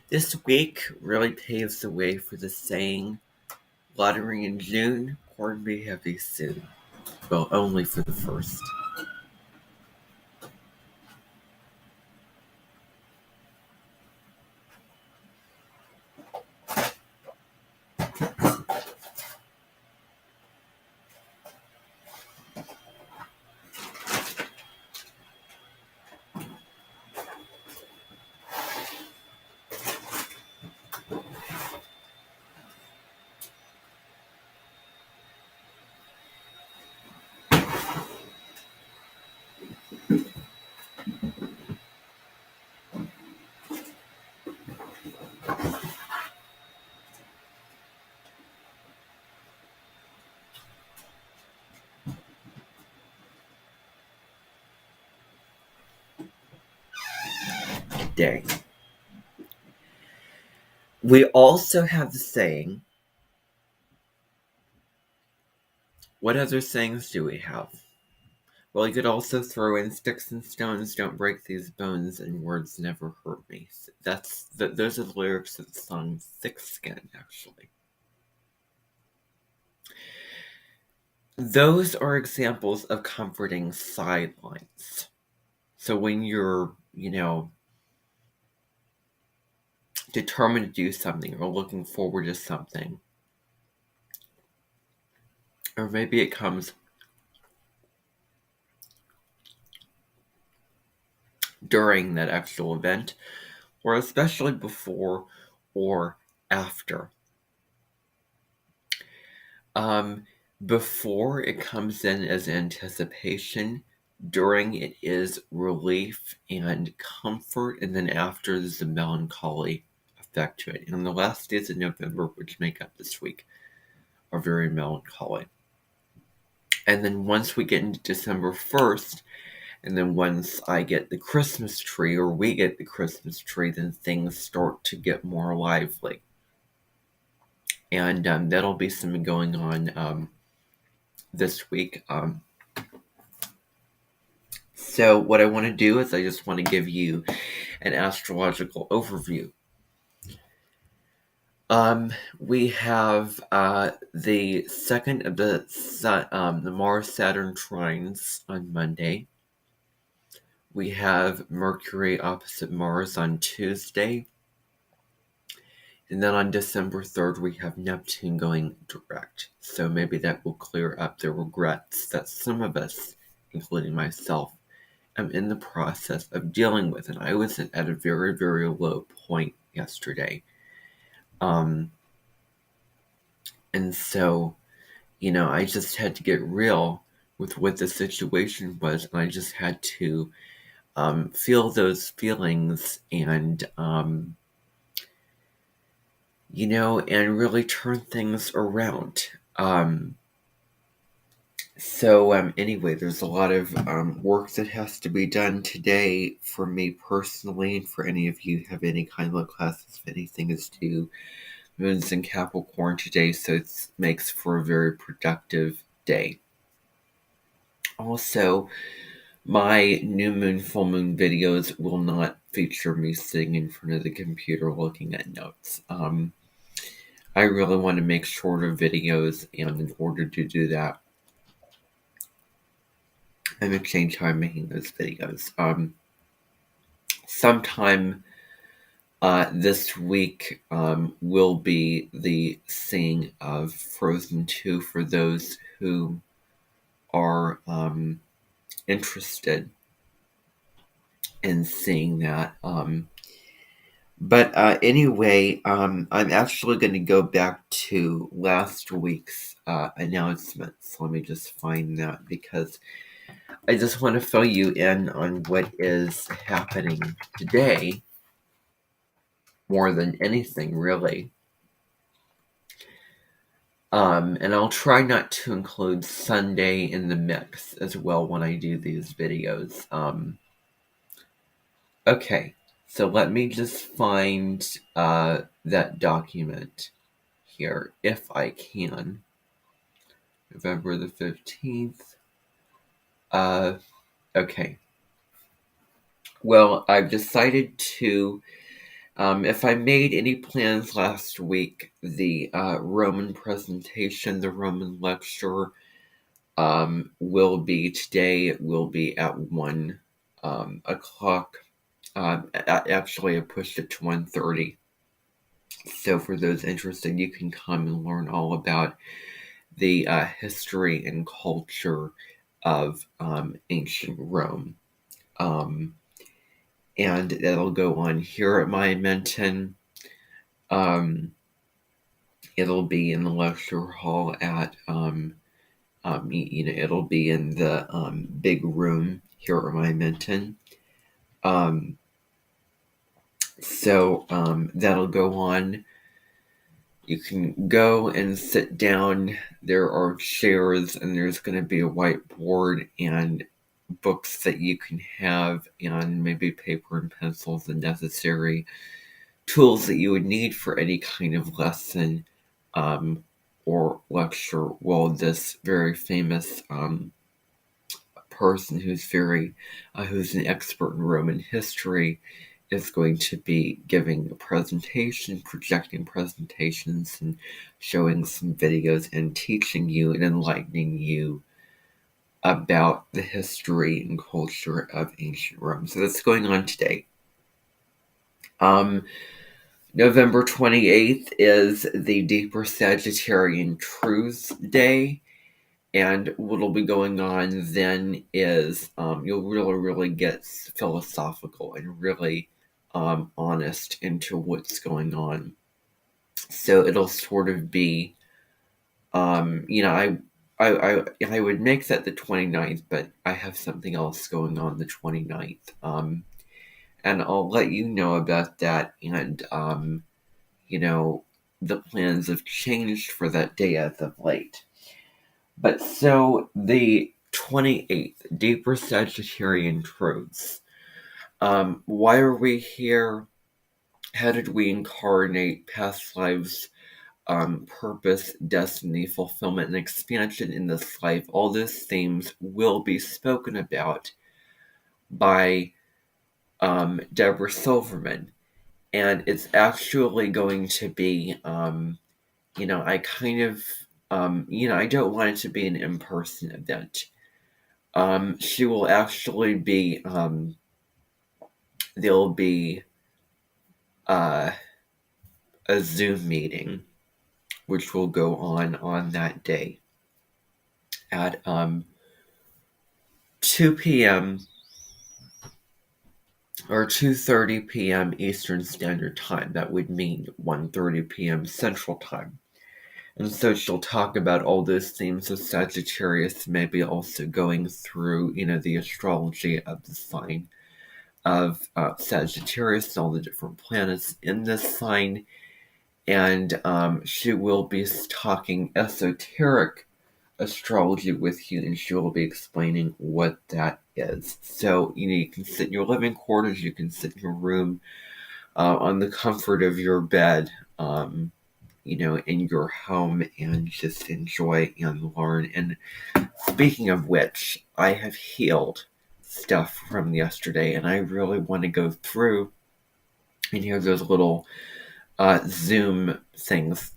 This week really paves the way for the saying, "Lottery in June, corn be heavy soon." Well, only for the first. Day. We also have the saying, what other sayings do we have? Well, you could also throw in "sticks and stones don't break these bones, and words never hurt me." Those are the lyrics of the song "Thick Skin," actually. Those are examples of comforting sidelines. So when you're, determined to do something or looking forward to something, or maybe it comes during that actual event, or especially before or after. Um, Before it comes in as anticipation, during it is relief and comfort, and then after there's a melancholy effect to it. And the last days of November, which make up this week, are very melancholy. And then once we get into December 1st, and then once I get the Christmas tree, or we get the Christmas tree, then things start to get more lively. And that'll be something going on this week. So what I want to do is I just want to give you an astrological overview. We have the second of the Mars-Saturn trines on Monday. We have Mercury opposite Mars on Tuesday. And then on December 3rd, we have Neptune going direct. So maybe that will clear up the regrets that some of us, including myself, am in the process of dealing with. And I was at a very, very low point yesterday. And so, I just had to get real with what the situation was. And I just had to feel those feelings and, and really turn things around. Anyway, there's a lot of work that has to be done today for me personally, and for any of you who have any kind of classes, if anything is due. Moon's in Capricorn today, so it makes for a very productive day. Also, my new moon, full moon videos will not feature me sitting in front of the computer looking at notes. I really want to make shorter videos, and in order to do that, I'm going to change how I'm making those videos. Sometime this week will be the seeing of Frozen 2 for those who are interested in seeing that. But anyway, I'm actually going to go back to last week's announcements. Let me just find that, because I just want to fill you in on what is happening today more than anything, really. And I'll try not to include Sunday in the mix as well when I do these videos. Okay, so let me just find that document here, if I can. November the 15th. Okay. Well, I've decided to If I made any plans last week, the Roman presentation, the Roman lecture, will be today. It will be at 1 o'clock. Actually, I pushed it to 1:30. So for those interested, you can come and learn all about the history and culture of ancient Rome. Um, and that'll go on here at Monumenton. It'll be in the lecture hall at it'll be in the big room here at Monumenton. So that'll go on. You can go and sit down. There are chairs, and there's going to be a whiteboard and books that you can have, and maybe paper and pencils and necessary tools that you would need for any kind of lesson or lecture while this very famous person who's an expert in Roman history is going to be giving a presentation, projecting presentations, and showing some videos and teaching you and enlightening you about the history and culture of ancient Rome. So that's going on today. November 28th is the Deeper Sagittarian Truths Day. And what'll be going on then is you'll really get philosophical and really honest into what's going on. So it'll sort of be, I would make that the 29th, but I have something else going on the 29th. And I'll let you know about that. And, the plans have changed for that day as of late. But so the 28th, Deeper Sagittarian Truths. Why are we here? How did we incarnate past lives, purpose, destiny, fulfillment, and expansion in this life? All those themes will be spoken about by Deborah Silverman. And it's actually going to be, I kind of, I don't want it to be an in-person event. She will actually be, there'll be a Zoom meeting, which will go on that day at 2 p.m. or 2:30 p.m. Eastern Standard Time. That would mean 1:30 p.m. Central Time. And so she'll talk about all those themes of Sagittarius, maybe also going through, the astrology of the sign of Sagittarius and all the different planets in this sign. And she will be talking esoteric astrology with you, and she will be explaining what that is. So, you can sit in your living quarters, you can sit in your room, on the comfort of your bed, in your home, and just enjoy and learn. And speaking of which, I have healed stuff from yesterday, and I really want to go through and hear those little Zoom things,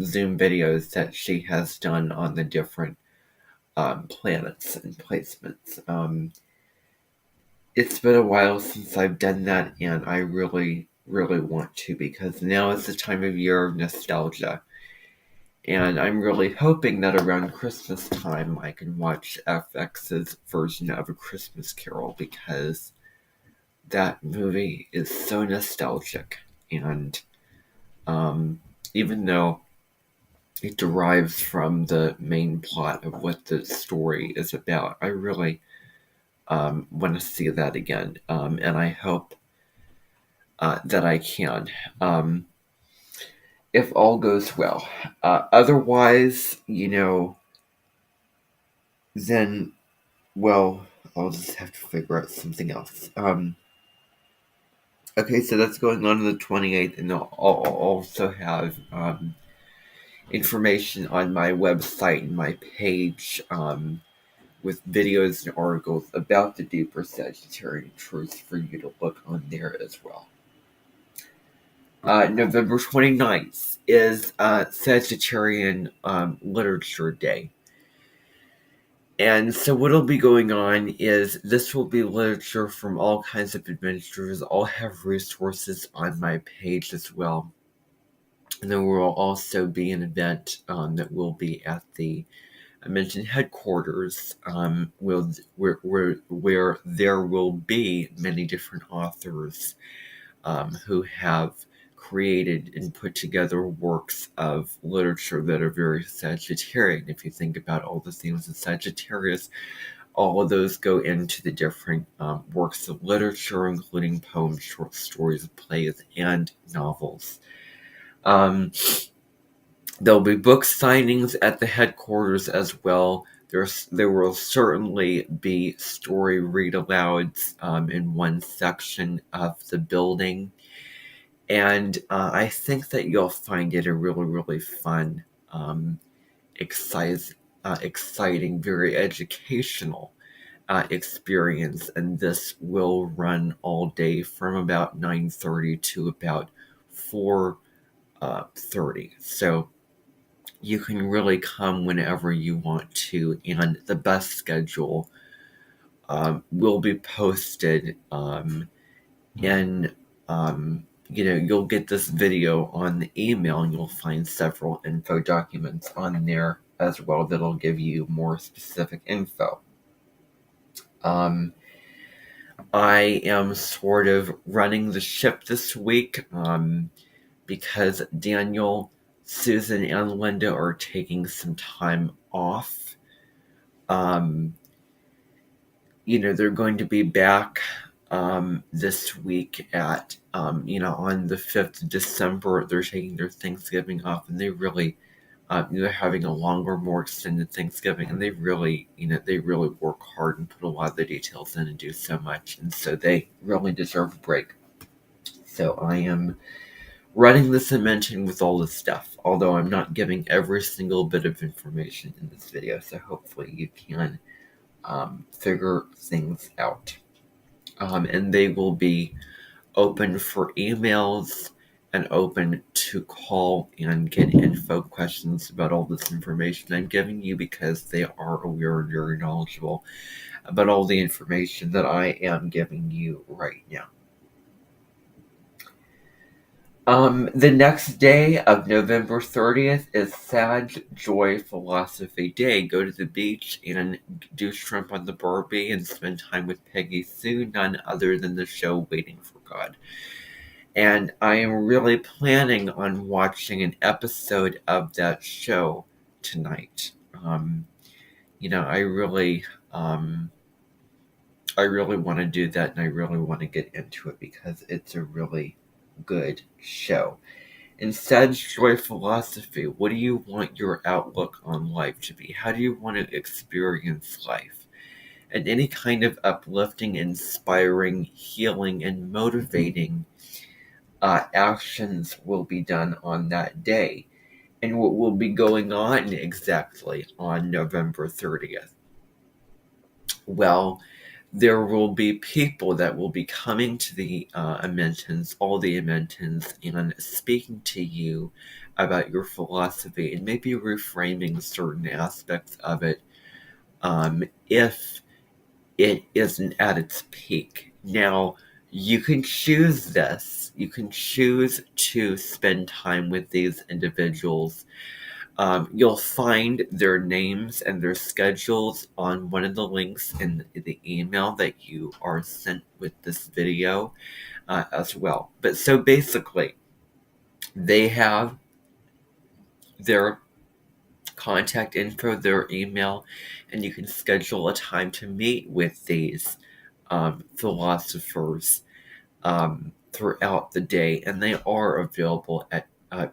Zoom videos that she has done on the different planets and placements. It's been a while since I've done that, and I really, really want to, because now is the time of year of nostalgia. And I'm really hoping that around Christmas time I can watch FX's version of A Christmas Carol, because that movie is so nostalgic. And even though it derives from the main plot of what the story is about, I really want to see that again. And I hope that I can. If all goes well. Otherwise, then, well, I'll just have to figure out something else. Okay, so that's going on the 28th, and I'll also have information on my website and my page with videos and articles about the Deeper Sagittarian Truths for you to look on there as well. November 29th is Sagittarian Literature Day. And so what'll be going on is this will be literature from all kinds of adventures. I'll have resources on my page as well. And there will also be an event that will be at the I mentioned headquarters, where there will be many different authors who have created and put together works of literature that are very Sagittarian. If you think about all the themes of Sagittarius, all of those go into the different works of literature, including poems, short stories, plays, and novels. There'll be book signings at the headquarters as well. There will certainly be story read-alouds in one section of the building. And I think that you'll find it a really, really fun, exciting, very educational experience. And this will run all day from about 9:30 to about 4:30. So you can really come whenever you want to, and the bus schedule will be posted in you'll get this video on the email, and you'll find several info documents on there as well that'll give you more specific info. I am sort of running the ship this week because Daniel, Susan, and Linda are taking some time off. They're going to be back this week at, on the 5th of December. They're taking their Thanksgiving off, and they really, they're having a longer, more extended Thanksgiving, and they really work hard and put a lot of the details in and do so much, and so they really deserve a break. So I am running this dimension with all this stuff, although I'm not giving every single bit of information in this video, so hopefully you can figure things out. And they will be open for emails and open to call and get info questions about all this information I'm giving you, because they are aware and very knowledgeable about all the information that I am giving you right now. The next day of November 30th is Sag Joy Philosophy Day. Go to the beach and do shrimp on the Barbie and spend time with Peggy Sue, none other than the show Waiting for God. And I am really planning on watching an episode of that show tonight. I really want to do that, and I really want to get into it because it's a really good show. Instead, Joy Philosophy, what do you want your outlook on life to be? How do you want to experience life? And any kind of uplifting, inspiring, healing, and motivating actions will be done on that day. And what will be going on exactly on November 30th? Well, there will be people that will be coming to the Amentons, all the Amentons, and speaking to you about your philosophy and maybe reframing certain aspects of it if it isn't at its peak. Now, you can choose this. You can choose to spend time with these individuals. You'll find their names and their schedules on one of the links in the email that you are sent with this video as well. But so basically, they have their contact info, their email, and you can schedule a time to meet with these philosophers throughout the day, and they are available at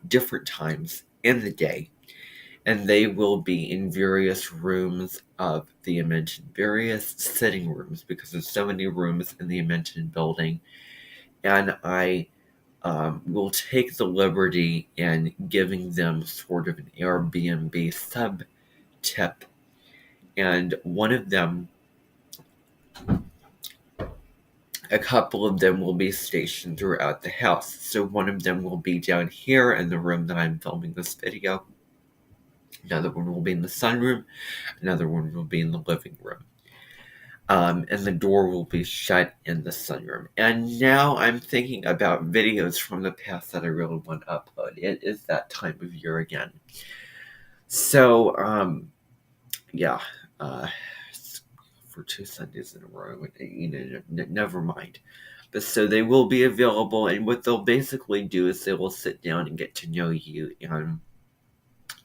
different times in the day. And they will be in various rooms of the Amenton, various sitting rooms, because there's so many rooms in the Amenton building. And I will take the liberty in giving them sort of an Airbnb sub-tip. And one of them a couple of them will be stationed throughout the house. So one of them will be down here in the room that I'm filming this video. Another one will be in the sunroom. Another one will be in the living room. And the door will be shut in the sunroom. And now I'm thinking about videos from the past that I really want to upload. It is that time of year again. So, yeah, for 2 Sundays in a row, never mind. But so they will be available, and what they'll basically do is they will sit down and get to know you, and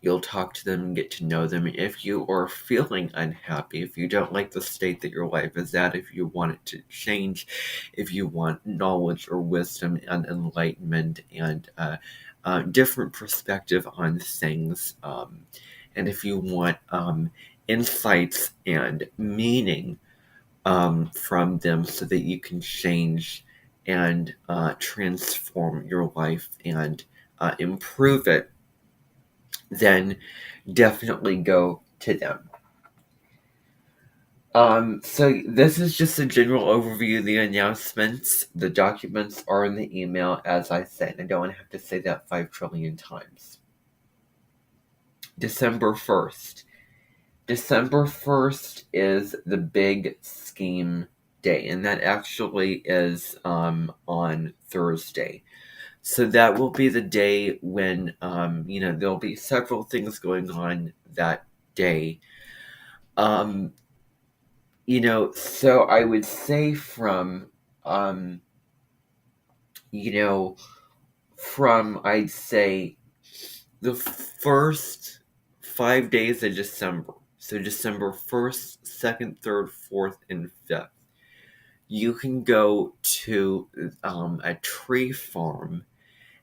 you'll talk to them and get to know them. If you are feeling unhappy, if you don't like the state that your life is at, if you want it to change, if you want knowledge or wisdom and enlightenment and different perspective on things, and if you want insights and meaning from them so that you can change and transform your life and improve it, then definitely go to them. So this is just a general overview of the announcements. The documents are in the email, as I said. I don't want to have to say that 5 trillion times. December 1st. December 1st is the big scheme day, and that actually is on Thursday. So that will be the day when, there'll be several things going on that day. So I would say from I'd say the first 5 days of December, so December 1st, 2nd, 3rd, 4th, and 5th, you can go to a tree farm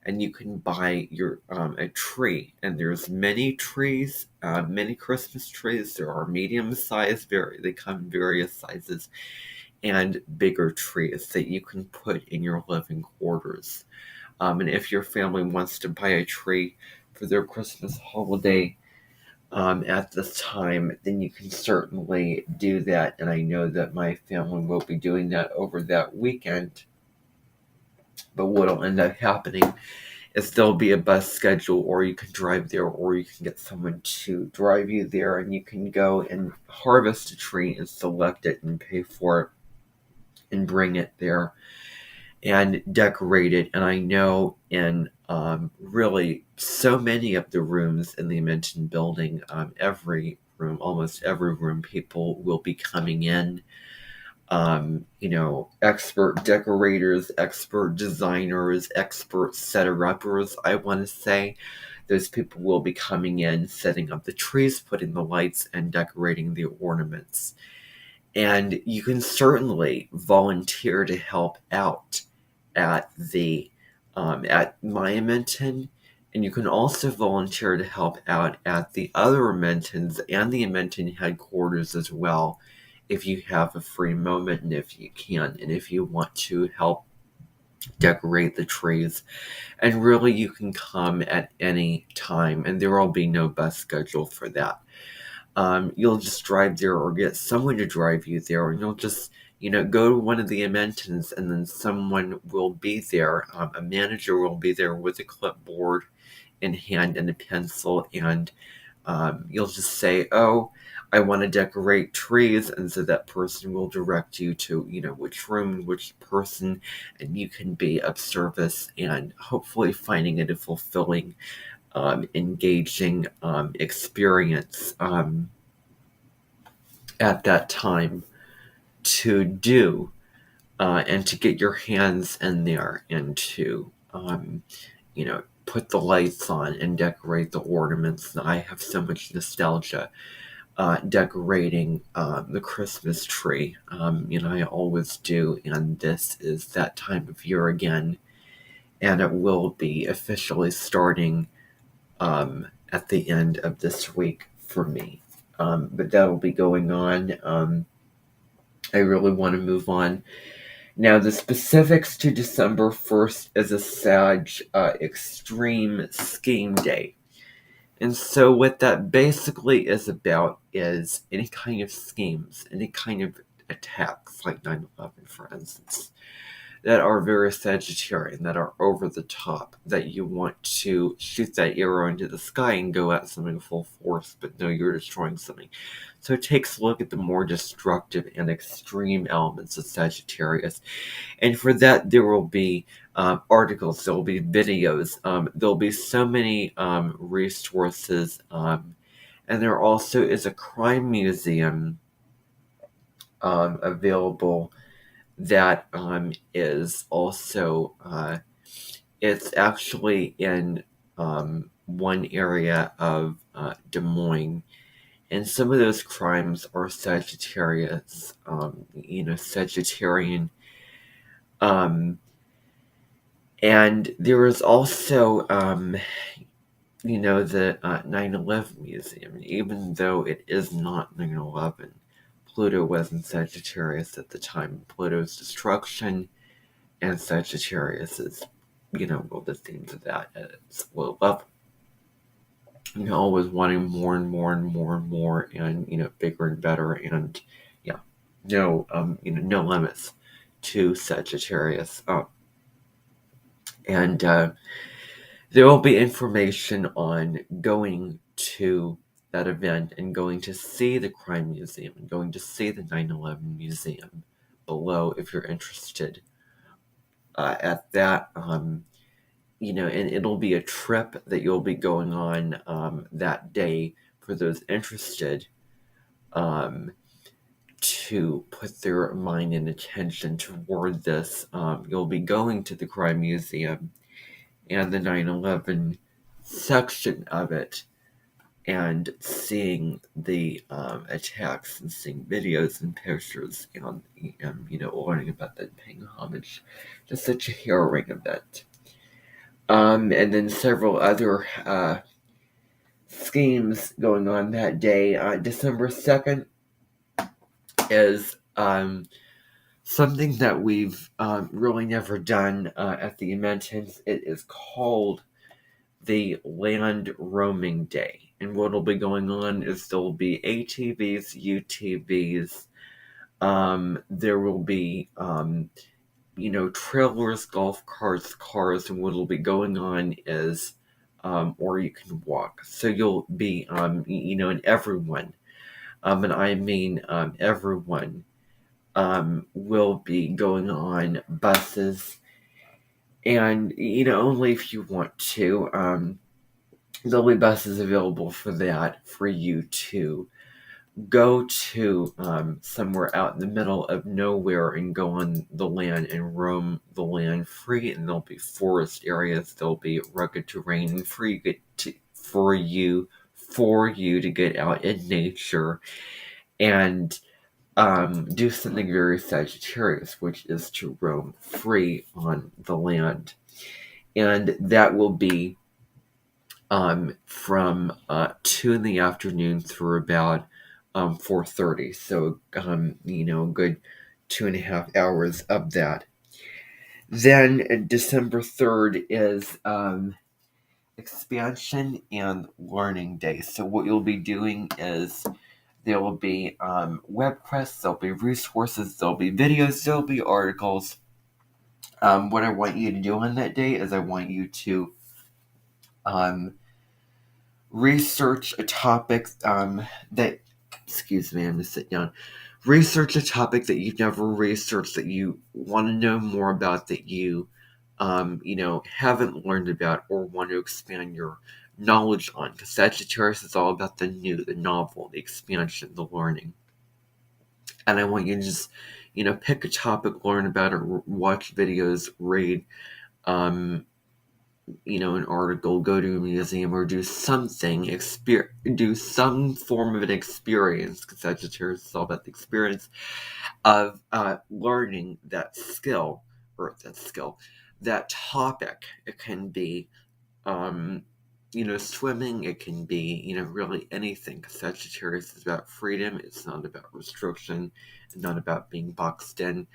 and you can buy your a tree, and there's many trees, many Christmas trees. There are medium sized, they come in various sizes, and bigger trees that you can put in your living quarters. And if your family wants to buy a tree for their Christmas holiday at this time, then you can certainly do that. And I know that my family will be doing that over that weekend. But what'll end up happening is there'll be a bus schedule, or you can drive there, or you can get someone to drive you there, and you can go and harvest a tree and select it and pay for it and bring it there and decorate it. And I know in really so many of the rooms in the Amenton building, almost every room, people will be coming in. Expert decorators, expert designers, expert setter-uppers, I want to say. Those people will be coming in, setting up the trees, putting the lights, and decorating the ornaments. And you can certainly volunteer to help out at my Amenton, and you can also volunteer to help out at the other Amentons and the Amenton headquarters as well, if you have a free moment and if you can, and if you want to help decorate the trees. And really, you can come at any time, and there will be no bus schedule for that. You'll just drive there or get someone to drive you there, and you'll just go to one of the Amentons, and then someone will be there. A manager will be there with a clipboard in hand and a pencil, and you'll just say, "Oh, I want to decorate trees," and so that person will direct you to, which room, which person, and you can be of service and hopefully finding it a fulfilling, engaging experience at that time to do, and to get your hands in there and to, put the lights on and decorate the ornaments. I have so much nostalgia decorating the Christmas tree. I always do, and this is that time of year again, and it will be officially starting at the end of this week for me. But that'll be going on. I really want to move on. Now, the specifics to December 1st is a Sag extreme scheme day. And so what that basically is about is any kind of schemes, any kind of attacks, like 9/11, for instance, that are very Sagittarian, that are over the top, that you want to shoot that arrow into the sky and go at something full force, but no, you're destroying something. So it takes a look at the more destructive and extreme elements of Sagittarius. And for that, there will be articles, there will be videos, there'll be so many resources. And there also is a crime museum available that is also it's actually in one area of Des Moines, and some of those crimes are Sagittarius, Sagittarian. And there is also the 9/11 museum. Even though it is not 9/11, Pluto was in Sagittarius at the time. Pluto's destruction and Sagittarius is, the themes of that at its low level. Always wanting more and more and more and more, and bigger and better, and no limits to Sagittarius. And there will be information on going to that event and going to see the crime museum and going to see the 9/11 museum below if you're interested at that. And it'll be a trip that you'll be going on that day for those interested to put their mind and attention toward this. You'll be going to the crime museum and the 9/11 section of it and seeing the attacks and seeing videos and pictures and learning about that, paying homage to such a harrowing event. And then several other schemes going on that day. December 2nd is something that we've really never done at the Inventons. It is called the Land Roaming Day. And what will be going on is there will be ATVs, UTVs, there will be, trailers, golf carts, cars, and what will be going on is, or you can walk. So you'll be, and everyone, and I mean everyone, will be going on buses, and only if you want to. There'll be buses available for that, for you to go to somewhere out in the middle of nowhere and go on the land and roam the land free. And there'll be forest areas, there'll be rugged terrain, and for you to get out in nature and do something very Sagittarius, which is to roam free on the land. And that will be from 2 in the afternoon through about 4:30. So, a good 2.5 hours of that. Then December 3rd is Expansion and Learning Day. So what you'll be doing is there will be web quests, there'll be resources, there'll be videos, there'll be articles. What I want you to do on that day is I want you to research a topic that, excuse me, I'm going to sit down. Research a topic that you've never researched, that you want to know more about, that you, haven't learned about or want to expand your knowledge on. Because Sagittarius is all about the new, the novel, the expansion, the learning. And I want you to just, pick a topic, learn about it, watch videos, read, an article, go to a museum, or do something, do some form of an experience, because Sagittarius is all about the experience of learning that skill, that topic. It can be, swimming, it can be, really anything, because Sagittarius is about freedom, it's not about restriction, not about being boxed in,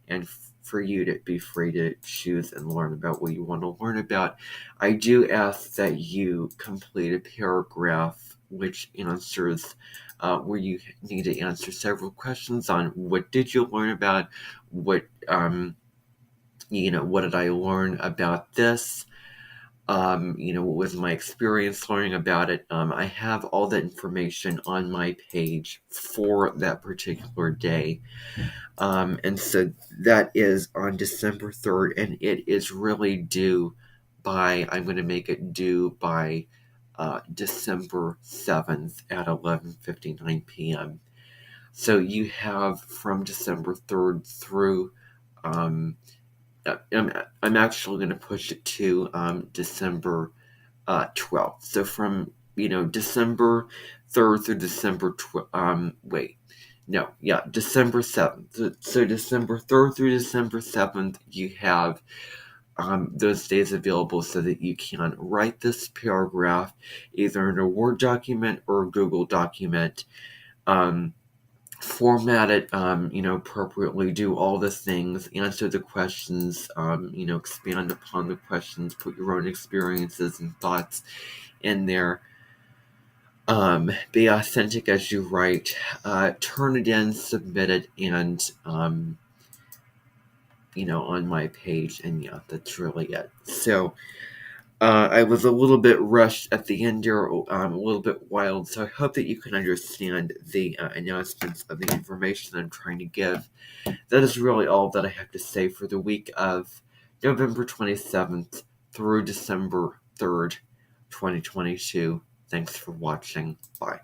and for you to be free to choose and learn about what you want to learn about. I do ask that you complete a paragraph which answers where you need to answer several questions on what did you learn about, what what did I learn about this, what was my experience learning about it. I have all that information on my page for that particular day. And so that is on December 3rd, and it is really due I'm going to make it due by December 7th at 11:59 p.m. So you have from December 3rd through, I'm actually going to push it to December 12th. So from, December 3rd through December December 7th. So December 3rd through December 7th, you have those days available so that you can write this paragraph either in a Word document or a Google document, format it, appropriately, do all the things, answer the questions, expand upon the questions, put your own experiences and thoughts in there. Be authentic as you write, turn it in, submit it, and, on my page, and yeah, that's really it. So, I was a little bit rushed at the end there, a little bit wild, so I hope that you can understand the announcements of the information I'm trying to give. That is really all that I have to say for the week of November 27th through December 3rd, 2022. Thanks for watching. Bye.